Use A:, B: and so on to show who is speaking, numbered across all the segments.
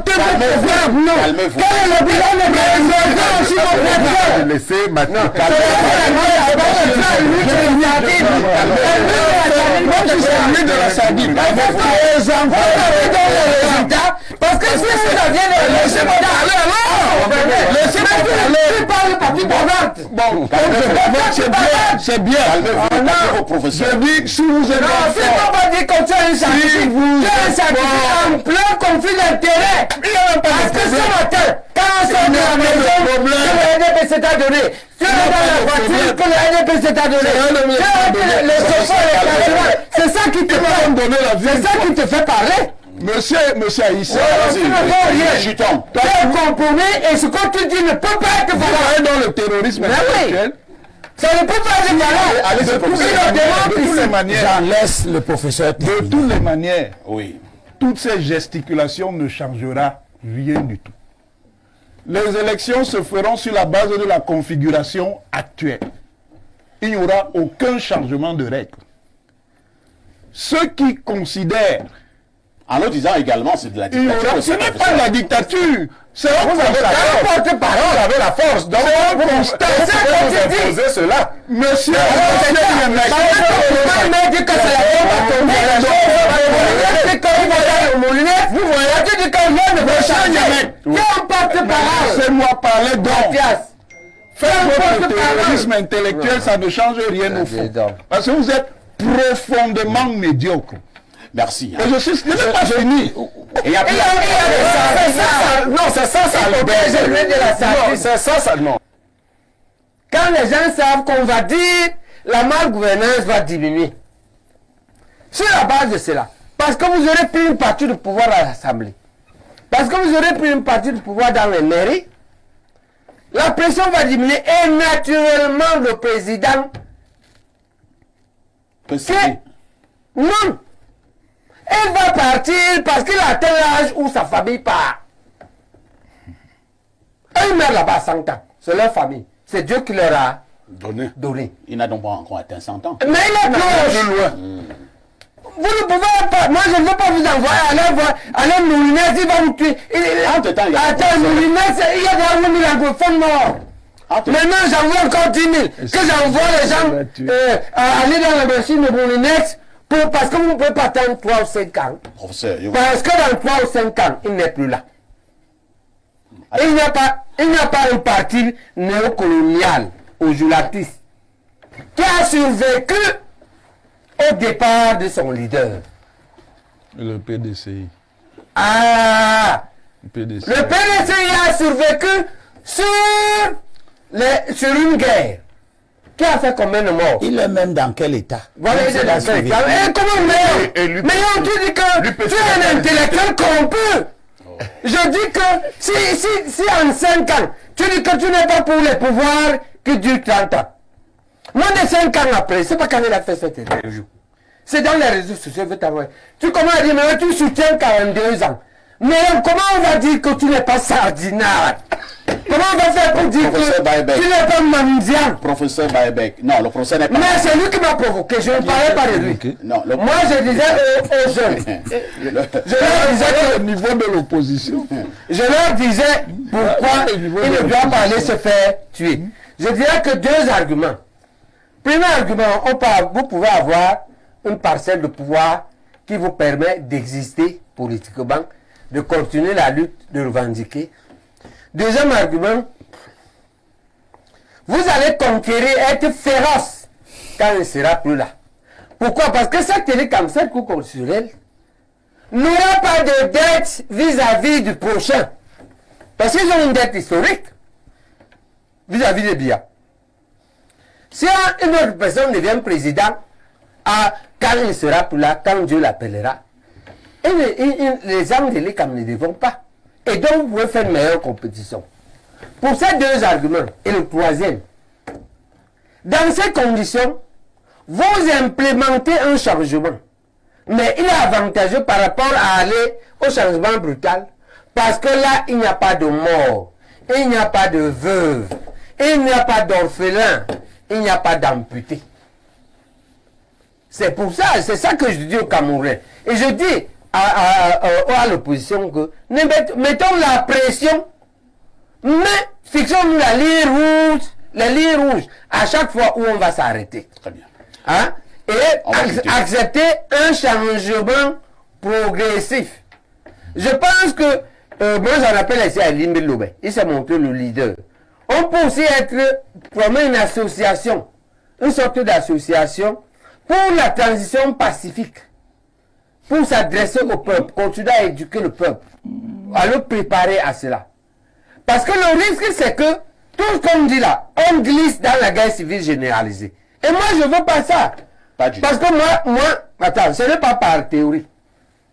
A: présentez vos programmes. Non.
B: Calmez-vous.
A: Quel est le bilan de présentation sur vos programmes?
B: Laissez Mathieu.
A: Parce que si ça vient de laissez-moi parler, laissez-moi parler, parle le parti Bonaparte. Bon, c'est bien. Je dis, si vous êtes non, c'est pas dire que tu as un scientifique. Tu as un scientifique en plein conflit d'intérêt. Parce que ce matin, quand on sort de la maison, que le NDP s'est donné, tu es dans la voiture que le NDP s'est donné, tu as les chauffeurs, c'est ça qui te fait donner la vie. C'est ça qui te fait parler. Monsieur Aïssa, tu ne vois rien. Tu es un compromis et ce que tu dis ne peut pas être valable dans le terrorisme intellectuel. Ça ne peut pas être valable. De toutes les manières, j'en laisse le professeur. De toutes les manières, oui. Toutes ces gesticulations ne changera rien du tout. Les élections se feront sur la base de la configuration actuelle. Il n'y aura aucun changement de règles. Ceux qui considèrent
B: en le disant également, c'est de la dictature.
A: Ce n'est pas de la dictature. C'est un porte-parole. Vous avez la force. Donc, vous constatez cela. Monsieur, vous voyez que quand rien ne va changer. Quel porte-parole? Laissez-moi parler donc. Faire votre terrorisme intellectuel, ça ne change rien au fond. Parce que vous êtes profondément médiocre.
B: Merci.
A: Hein. Je n'ai pas fini. Non, c'est ça, non. Quand les gens savent qu'on va dire la malgouvernance va diminuer. Sur la base de cela. Parce que vous aurez pris une partie du pouvoir à l'Assemblée. Parce que vous aurez pris une partie du pouvoir dans les mairies. La pression va diminuer et naturellement le président. Non. Elle va partir parce qu'il a atteint l'âge où sa famille part. Eux meurent là-bas à 100 ans. C'est leur famille. C'est Dieu qui leur a donné.
B: Il n'a donc pas encore atteint 100 ans.
A: Mais il est proche. Vous ne pouvez pas. Moi, je ne veux pas vous envoyer. Allez, Moulinès, il va vous tuer. Attends, Moulinès, il y a des 1 000 anglophones morts. Maintenant, j'envoie encore 10 000. Que j'envoie les gens aller dans la machine de Moulinès. Parce que vous ne pouvez pas attendre 3 ou 5 ans. Parce que dans 3 ou 5 ans, il n'est plus là. Il n'y a pas un parti néocolonial au Julatis qui a survécu au départ de son leader.
C: Le PDCI.
A: Ah!
C: Le PDCI
A: a survécu sur une guerre. Qui a fait combien de morts?
D: Il est même dans quel état?
A: Voilà, il est dans quel état. Et comment mais on te dit que tu es un intellectuel corrompu. Je dis que si en 5 ans, tu dis que tu n'es pas pour les pouvoirs qui durent 30 ans. Moins de 5 ans après, c'est pas quand il a fait cette interview. C'est dans les réseaux sociaux, je veux t'avoir. Tu commences à dire, mais tu soutiens 42 ans. Mais comment on va dire que tu n'es pas sardinard? Comment on va faire pour dire que tu n'es pas mendiant?
B: Professeur Baebek. Non, le professeur n'est pas...
A: Mais c'est lui qui m'a provoqué, je ne parlais pas de lui.
B: Non,
A: moi, je disais aux jeunes. Je leur disais
C: au niveau de l'opposition.
A: Je leur disais pourquoi il ne doit pas aller se faire tuer. Je dirais que 2 arguments. Premier argument, vous pouvez avoir une parcelle de pouvoir qui vous permet d'exister politiquement, de continuer la lutte, de revendiquer. Deuxième argument, vous allez conquérir, être féroce quand il ne sera plus là. Pourquoi? Parce que cette télé comme cette cour constitutionnelle n'aura pas de dette vis-à-vis du prochain. Parce qu'ils ont une dette historique vis-à-vis des biens. Si une autre personne devient président, quand il ne sera plus là, quand Dieu l'appellera, les gens de l'ICAM ne devront pas. Et donc, vous pouvez faire une meilleure compétition. Pour ces 2 arguments, et le troisième, dans ces conditions, vous implémentez un changement. Mais il est avantageux par rapport à aller au changement brutal. Parce que là, il n'y a pas de mort, il n'y a pas de veuve, il n'y a pas d'orphelin, il n'y a pas d'amputé. C'est pour ça, c'est ça que je dis aux Camerounais. Et je dis, à l'opposition que mettons la pression, mais fixons-nous la ligne rouge à chaque fois où on va s'arrêter.
B: Très bien.
A: Hein? Et accepter un changement progressif. Je pense que, moi j'en appelle ici à Limbe Lobé, il s'est montré le leader. On peut aussi former une association, une sorte d'association pour la transition pacifique, pour s'adresser au peuple, continuer à éduquer le peuple, à le préparer à cela. Parce que le risque c'est que, tout ce qu'on dit là, on glisse dans la guerre civile généralisée. Et moi je veux pas ça.
B: Pas du
A: Parce que moi, attends, ce n'est pas par théorie.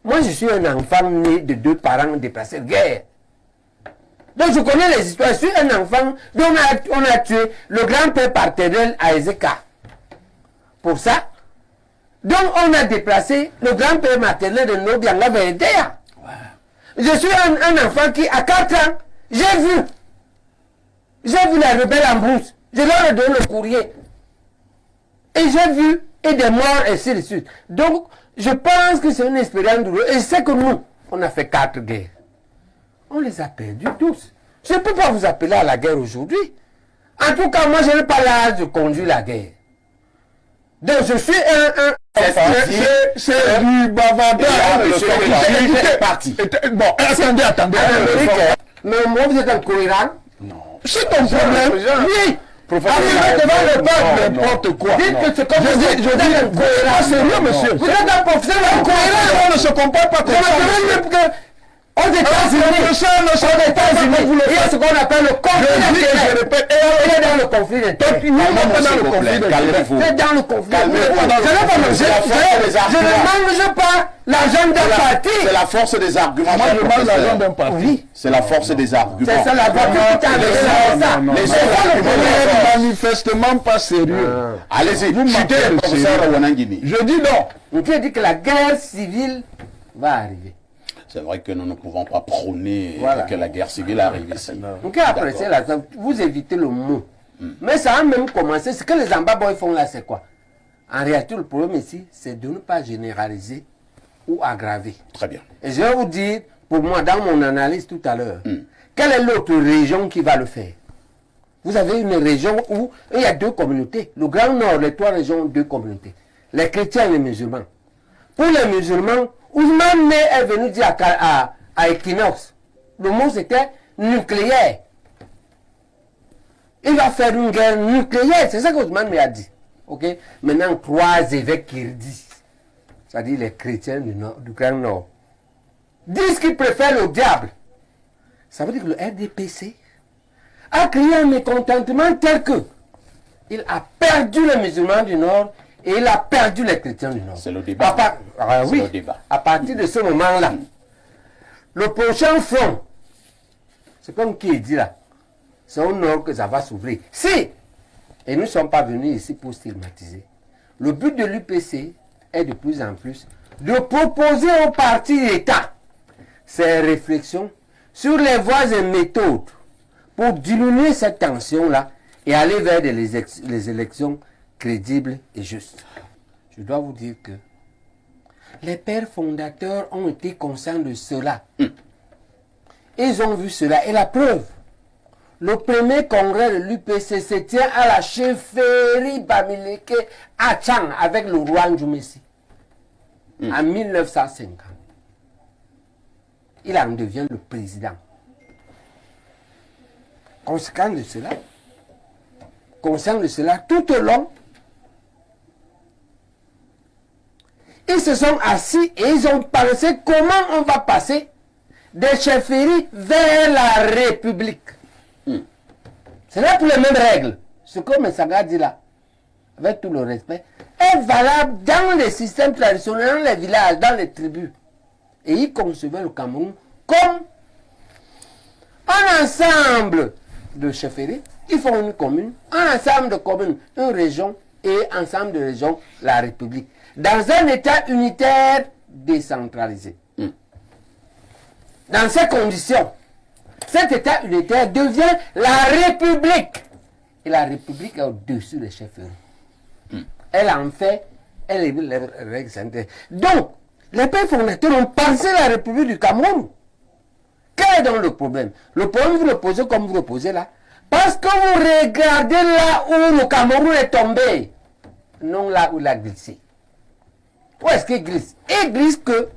A: Moi, je suis un enfant né de 2 parents déplacés de guerre. Donc, je connais les histoires. Je suis un enfant dont on a tué le grand-père paternel à Ezeka. Pour ça. Donc, on a déplacé le grand-père maternel de Nobianga vers Edea. Je suis un enfant qui, à 4 ans, j'ai vu la rebelle en brousse. Je leur ai donné le courrier. Et j'ai vu, et des morts, et ainsi de suite. Donc, je pense que c'est une expérience douloureuse. Et c'est que nous, on a fait 4 guerres. On les a perdus tous. Je ne peux pas vous appeler à la guerre aujourd'hui. En tout cas, moi, je n'ai pas l'âge de conduire la guerre. Donc, je suis
C: C'est du bavardage.
B: C'est parti.
C: Bon, attendez.
A: Mais moi, vous êtes incohérent.
B: Non.
C: C'est ton problème.
A: Oui.
C: Professeur, devant le peuple, n'importe quoi.
A: Dites que c'est comme vous êtes incohérent.
C: Sérieux, monsieur.
A: Vous êtes un professeur incohérent.
C: On ne se comporte pas comme ça.
A: Aux États-Unis, il y a ce qu'on appelle le conflit d'intérêts. Il est dans le conflit d'intérêts.
C: Nous, on n'est pas dans le conflit d'intérêts.
A: C'est dans le conflit d'intérêts. Je ne mange pas l'argent d'un parti.
B: C'est la force des arguments.
C: Moi, je mange l'argent d'un parti.
A: Oui.
B: C'est la force des arguments.
A: C'est ça la voiture qui t'a amené ça.
B: Les
A: C'est ça le
C: Vous
A: problème.
C: n'êtes manifestement pas sérieux.
B: Allez-y,
C: Vous
B: chutez,
C: manquez de
B: professeur
C: sérieux.
B: Wanangini.
C: Je dis non.
A: Tu as dit que la guerre civile va arriver.
B: C'est vrai que nous ne pouvons pas prôner
A: Voilà.
B: que la guerre civile arrive ici.
A: Donc après c'est là, vous évitez le mot. Mais ça a même commencé. Ce que les Ambaboy font là, c'est quoi? En réalité, le problème ici, c'est de ne pas généraliser ou aggraver.
B: Très bien.
A: Et je vais vous dire, pour moi, dans mon analyse tout à l'heure, quelle est l'autre région qui va le faire? Vous avez une région où il y a 2 communautés. Le Grand Nord, les 3 régions ont 2 communautés. Les chrétiens et les musulmans. Pour les musulmans, Ousmane est venu dire à Equinox, le mot c'était nucléaire. Il va faire une guerre nucléaire, c'est ça qu'Ousmane a dit. Ok? Maintenant, 3 évêques Kirdi, c'est-à-dire les chrétiens du Grand Nord, disent qu'ils préfèrent le diable. Ça veut dire que le RDPC a créé un mécontentement tel que il a perdu les musulmans du Nord et il a perdu les chrétiens du Nord.
B: C'est le débat.
A: Oui,
B: le débat.
A: à partir de ce moment-là, le prochain front, c'est comme qui dit là, c'est au Nord que ça va s'ouvrir. Si, et nous ne sommes pas venus ici pour stigmatiser, le but de l'UPC est de plus en plus de proposer aux partis d'État ces réflexions sur les voies et méthodes pour diminuer cette tension-là et aller vers les élections crédibles et justes. Je dois vous dire que les pères fondateurs ont été conscients de cela. Ils ont vu cela. Et la preuve, le premier congrès de l'UPC se tient à la chefferie Bamileke à Tchang avec le roi Ndjoumessi en 1950. Il en devient le président. Conscient de cela, tout au long, ils se sont assis et ils ont pensé comment on va passer des chefferies vers la République. C'est là pour les mêmes règles. Ce que Messaga dit là, avec tout le respect, est valable dans les systèmes traditionnels, dans les villages, dans les tribus. Et ils concevaient le Cameroun comme un ensemble de chefferies. Ils font une commune, un ensemble de communes, une région et ensemble de régions, la République. Dans un État unitaire décentralisé. Dans ces conditions, cet État unitaire devient la République. Et la République est au-dessus des chefferies. Elle en fait, elle est les règles sanitaires. Donc, Les pères fondateurs ont pensé la République du Cameroun. Quel est donc le problème? Le problème, vous le posez comme vous le posez là. Parce que vous regardez là où le Cameroun est tombé. Non là où il a glissé. Où est-ce qu'il glisse? Il glisse que,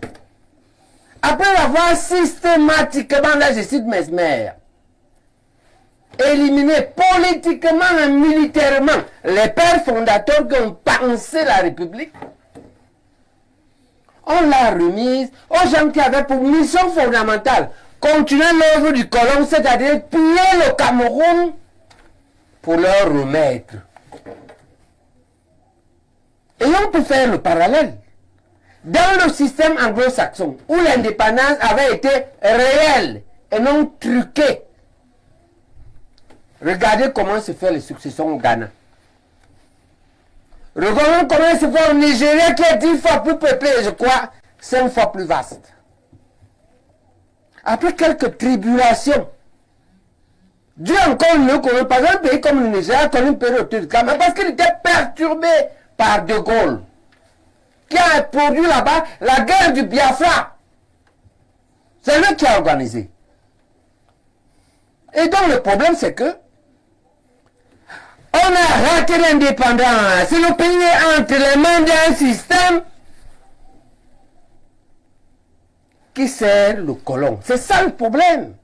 A: après avoir systématiquement, là je cite Mesmer, éliminé politiquement et militairement les pères fondateurs qui ont pensé la République, on l'a remise aux gens qui avaient pour mission fondamentale continuer l'œuvre du colon, c'est-à-dire piller le Cameroun pour leur remettre. Et on peut faire le parallèle. Dans le système anglo-saxon, où l'indépendance avait été réelle et non truquée, regardez comment se fait les successions au Ghana. Regardons comment se fait au Nigeria qui est 10 fois plus peuplé, je crois, 5 fois plus vaste. Après quelques tribulations, Dieu encore mieux qu'on par exemple, un pays comme le Nigeria a connu une période de calme, parce qu'il était perturbé par De Gaulle, qui a produit là-bas la guerre du Biafra. C'est lui qui a organisé. Et donc le problème c'est que on a raté l'indépendance. Si le pays est entre les mains d'un système qui sert le colon. C'est ça le problème.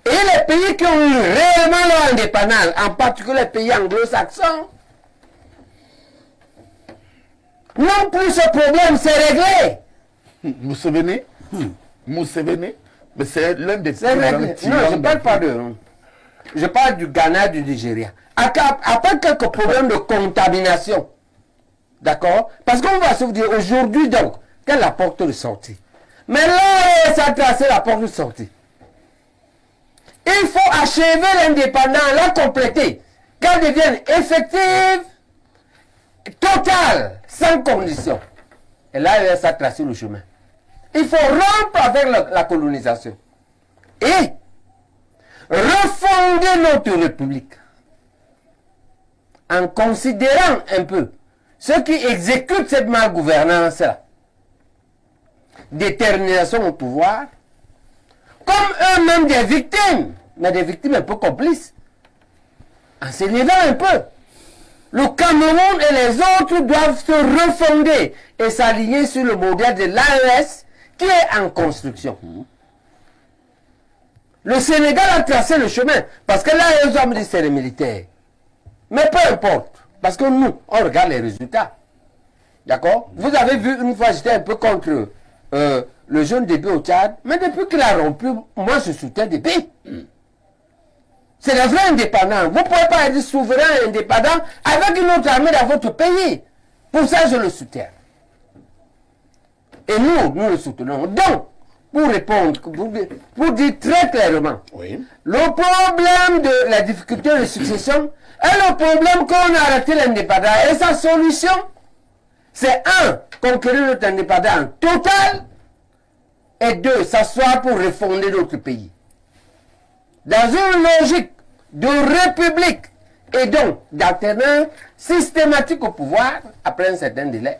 A: Et les pays qui ont eu réellement leur indépendance, en particulier les pays anglo-saxons, non plus ce problème, c'est réglé.
C: Vous vous souvenez? Mais c'est l'un des
A: C'est réglé. Non, je ne parle pas de... Je parle du Ghana, du Nigeria. Après quelques problèmes de contamination. D'accord? Parce qu'on va se dire aujourd'hui donc, quelle est la porte de sortie? Mais là, ça a tracé la porte de sortie. Il faut achever l'indépendance, la compléter, qu'elle devienne effective, totale, sans condition. Et là, ça a tracé le chemin. Il faut rompre avec la colonisation. Et refonder notre République. En considérant un peu ceux qui exécutent cette malgouvernance-là. Détermination au pouvoir, comme eux-mêmes des victimes, mais des victimes un peu complices, en s'élevant un peu. Le Cameroun et les autres doivent se refonder et s'aligner sur le modèle de l'AES qui est en construction. Le Sénégal a tracé le chemin, parce que là, ils ont dit c'est les militaires. Mais peu importe, parce que nous, on regarde les résultats. D'accord? Vous avez vu, une fois, j'étais un peu contre le jeune Débé au Tchad, mais depuis qu'il a rompu, moi je soutiens Débé. C'est le vrai indépendant. Vous ne pouvez pas être souverain et indépendant avec une autre armée dans votre pays. Pour ça, je le soutiens. Et nous le soutenons. Donc, pour répondre, pour dire très clairement,
B: Oui.
A: le problème de la difficulté de succession est le problème qu'on a arrêté l'indépendance. Et sa solution, c'est un, conquérir notre indépendance totale, et deux, s'asseoir pour refonder notre pays. Dans une logique de république, et donc d'alternance systématique au pouvoir, après un certain délai,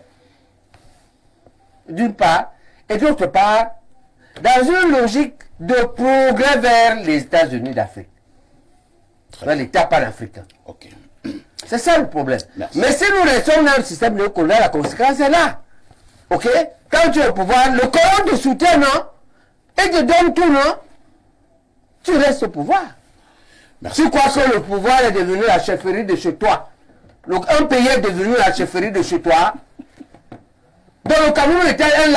A: d'une part, et d'autre part, dans une logique de progrès vers les États-Unis d'Afrique, vers l'État panafricain.
B: Ok.
A: C'est ça le problème.
B: Merci.
A: Mais si nous restons dans le système néocolonial, la conséquence est là. Ok? Quand tu es au pouvoir, le colon te soutient, non? Et te donne tout, non? Tu restes au pouvoir.
B: Merci.
A: Tu crois que le pouvoir est devenu la chefferie de chez toi. Donc un pays est devenu la chefferie de chez toi. Donc le Cameroun était un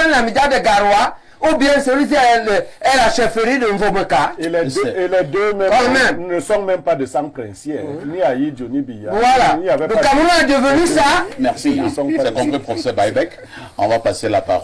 A: lamida de Garoua, ou bien celui-ci est la chefferie de Mvomeka.
C: Et les deux même, ne sont même pas de sang princier. Ni Aïdjo, ni Biya.
A: Voilà. Le Cameroun est devenu ça.
B: Merci. C'est compris, professeur Baïbek. On va passer la parole.